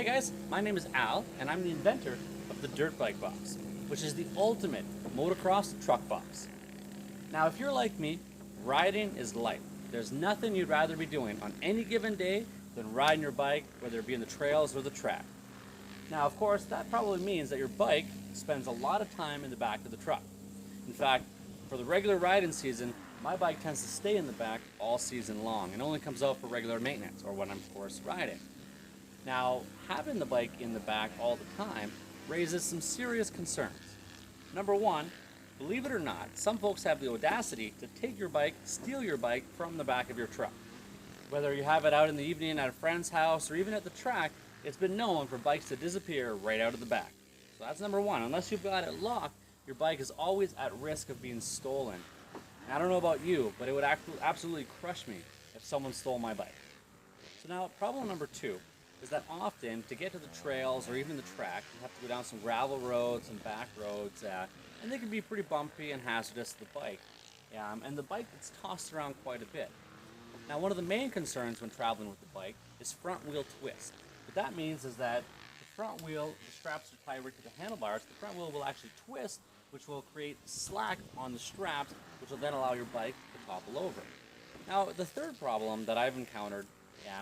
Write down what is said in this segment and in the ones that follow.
guys, my name is Al, and I'm the inventor of the Dirt Bike Box, which is the ultimate motocross truck box. Now, if you're like me, riding is life. There's nothing you'd rather be doing on any given day than riding your bike, whether it be in the trails or the track. Now, of course, that probably means that your bike spends a lot of time in the back of the truck. In fact, for the regular riding season, my bike tends to stay in the back all season long and only comes out for regular maintenance or when I'm, of course, riding. Now, having the bike in the back all the time raises some serious concerns. Number one, believe it or not, some folks have the audacity to take your bike, steal your bike from the back of your truck. Whether you have it out in the evening at a friend's house or even at the track, it's been known for bikes to disappear right out of the back. So that's number one. Unless you've got it locked, your bike is always at risk of being stolen. And I don't know about you, but it would absolutely crush me if someone stole my bike. So now, problem number two is that often, to get to the trails or even the track, you have to go down some gravel roads and back roads, and they can be pretty bumpy and hazardous to the bike. And the bike gets tossed around quite a bit. Now, one of the main concerns when traveling with the bike is front wheel twist. What that means is that the front wheel, the straps are tied right to the handlebars, the front wheel will actually twist, which will create slack on the straps, which will then allow your bike to topple over. Now, the third problem that I've encountered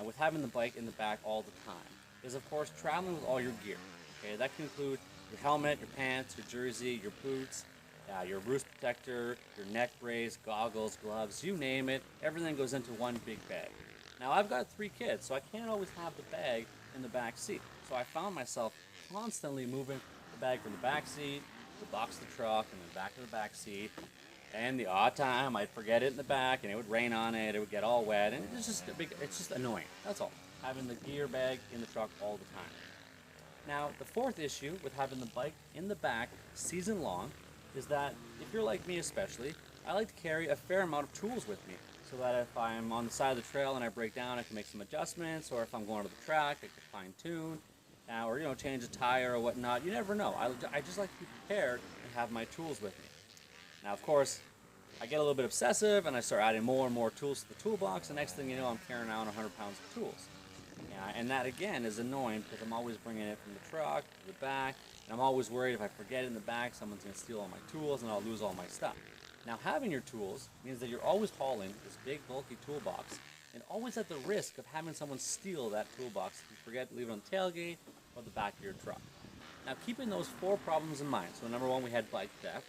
with having the bike in the back all the time is, of course, traveling with all your gear. Okay, that can include your helmet, your pants, your jersey, your boots, your roost protector, your neck brace, goggles, gloves, you name it. Everything goes into one big bag. Now, I've got 3 kids, so I can't always have the bag in the back seat. So I found myself constantly moving the bag from the back seat, the box of the truck, and then back to the back seat. And the odd time, I'd forget it in the back, and it would rain on it, it would get all wet, and it's just annoying. That's all. Having the gear bag in the truck all the time. Now, the fourth issue with having the bike in the back season long is that, if you're like me especially, I like to carry a fair amount of tools with me, so that if I'm on the side of the trail and I break down, I can make some adjustments, or if I'm going to the track, I can fine tune, or change a tire or whatnot. You never know. I just like to be prepared and have my tools with me. Now, of course, I get a little bit obsessive and I start adding more and more tools to the toolbox. The next thing you know, I'm carrying around 100 pounds of tools. And that, again, is annoying because I'm always bringing it from the truck to the back. And I'm always worried if I forget it in the back, someone's going to steal all my tools and I'll lose all my stuff. Now, having your tools means that you're always hauling this big, bulky toolbox and always at the risk of having someone steal that toolbox if you forget to leave it on the tailgate or the back of your truck. Now, keeping those 4 problems in mind, so number 1, we had bike theft.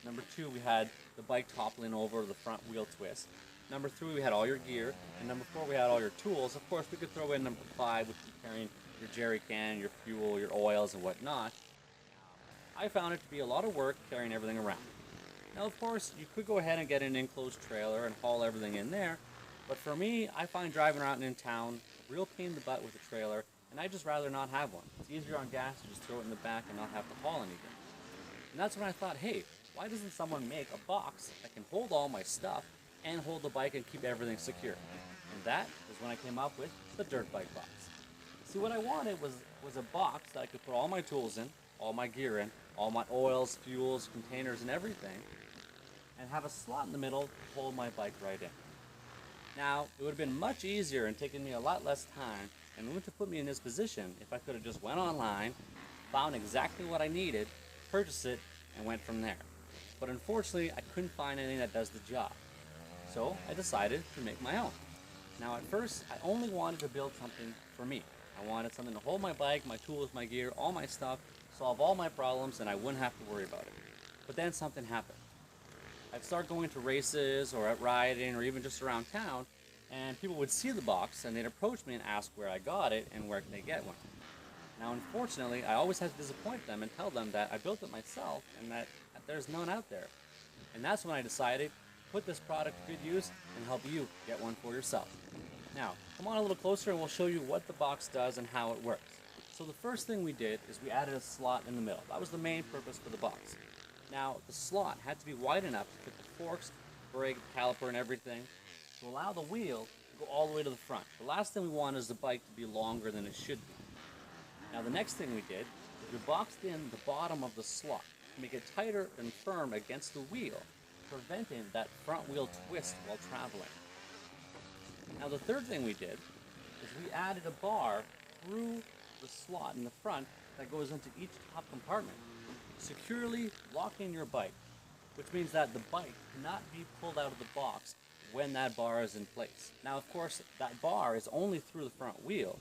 Number 2, we had the bike toppling over, the front wheel twist. Number 3, we had all your gear. And number 4, we had all your tools. Of course, we could throw in number 5, which is carrying your jerry can, your fuel, your oils, and whatnot. I found it to be a lot of work carrying everything around. Now, of course, you could go ahead and get an enclosed trailer and haul everything in there. But for me, I find driving around in town a real pain in the butt with a trailer, and I'd just rather not have one. It's easier on gas to just throw it in the back and not have to haul anything. And that's when I thought, hey, why doesn't someone make a box that can hold all my stuff and hold the bike and keep everything secure? And that is when I came up with the Dirt Bike Box. See, what I wanted was a box that I could put all my tools in, all my gear in, all my oils, fuels, containers, and everything, and have a slot in the middle to hold my bike right in. Now, it would have been much easier and taken me a lot less time and wouldn't have put me in this position if I could have just went online, found exactly what I needed, purchased it, and went from there. But unfortunately, I couldn't find anything that does the job. So I decided to make my own. Now, at first, I only wanted to build something for me. I wanted something to hold my bike, my tools, my gear, all my stuff, solve all my problems, and I wouldn't have to worry about it. But then something happened. I'd start going to races or at riding or even just around town, and people would see the box and they'd approach me and ask where I got it and where can they get one. Now, unfortunately, I always had to disappoint them and tell them that I built it myself and that there's none out there. And that's when I decided to put this product to good use and help you get one for yourself. Now, come on a little closer and we'll show you what the box does and how it works. So the first thing we did is we added a slot in the middle. That was the main purpose for the box. Now, the slot had to be wide enough to fit the forks, brake, caliper, and everything to allow the wheel to go all the way to the front. The last thing we want is the bike to be longer than it should be. Now, the next thing we did is we boxed in the bottom of the slot to make it tighter and firm against the wheel, preventing that front wheel twist while traveling. Now, the third thing we did is we added a bar through the slot in the front that goes into each top compartment, securely locking your bike, which means that the bike cannot be pulled out of the box when that bar is in place. Now, of course, that bar is only through the front wheel,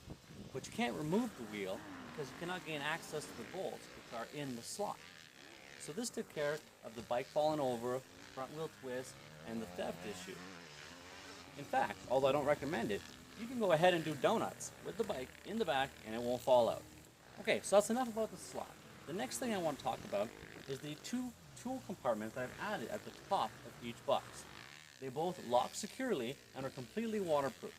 but you can't remove the wheel because you cannot gain access to the bolts, which are in the slot. So this took care of the bike falling over, front wheel twist, and the theft issue. In fact, although I don't recommend it, you can go ahead and do donuts with the bike in the back and it won't fall out. Okay, so that's enough about the slot. The next thing I want to talk about is the two tool compartments that I've added at the top of each box. They both lock securely and are completely waterproof.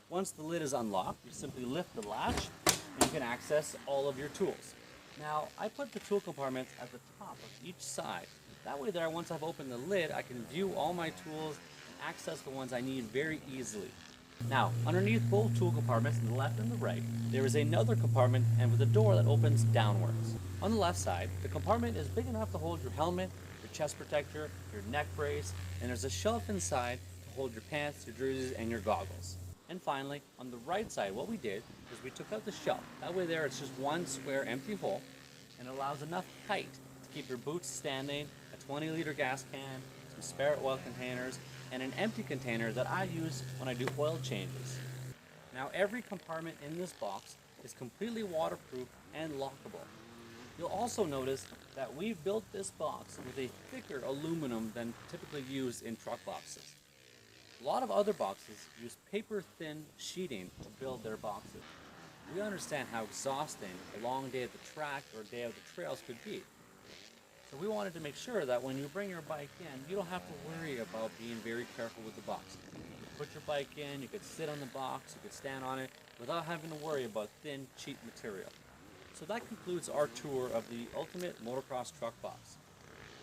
Once the lid is unlocked, you simply lift the latch and you can access all of your tools. Now, I put the tool compartments at the top of each side. That way there, once I've opened the lid, I can view all my tools and access the ones I need very easily. Now, underneath both tool compartments, on the left and the right, there is another compartment and with a door that opens downwards. On the left side, the compartment is big enough to hold your helmet, your chest protector, your neck brace, and there's a shelf inside to hold your pants, your jerseys, and your goggles. And finally, on the right side, what we did is we took out the shelf. That way there, it's just one square empty hole, and it allows enough height to keep your boots standing, a 20-liter gas can, some spare oil containers, and an empty container that I use when I do oil changes. Now, every compartment in this box is completely waterproof and lockable. You'll also notice that we've built this box with a thicker aluminum than typically used in truck boxes. A lot of other boxes use paper-thin sheeting to build their boxes. We understand how exhausting a long day at the track or day of the trails could be. So we wanted to make sure that when you bring your bike in, you don't have to worry about being very careful with the box. You put your bike in, you could sit on the box, you could stand on it without having to worry about thin, cheap material. So that concludes our tour of the Ultimate Motocross Truck Box.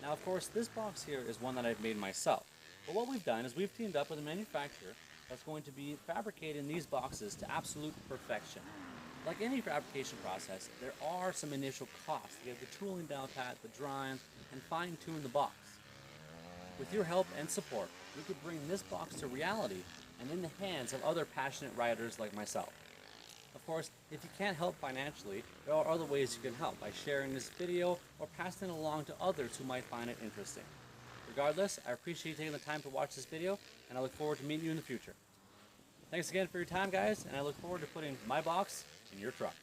Now, of course, this box here is one that I've made myself. But what we've done is we've teamed up with a manufacturer that's going to be fabricating these boxes to absolute perfection. Like any fabrication process, there are some initial costs to get the tooling down pat, the drawings, and fine-tune the box. With your help and support, we could bring this box to reality and in the hands of other passionate riders like myself. Of course, if you can't help financially, there are other ways you can help by sharing this video or passing it along to others who might find it interesting. Regardless, I appreciate you taking the time to watch this video, and I look forward to meeting you in the future. Thanks again for your time, guys, and I look forward to putting my box in your truck.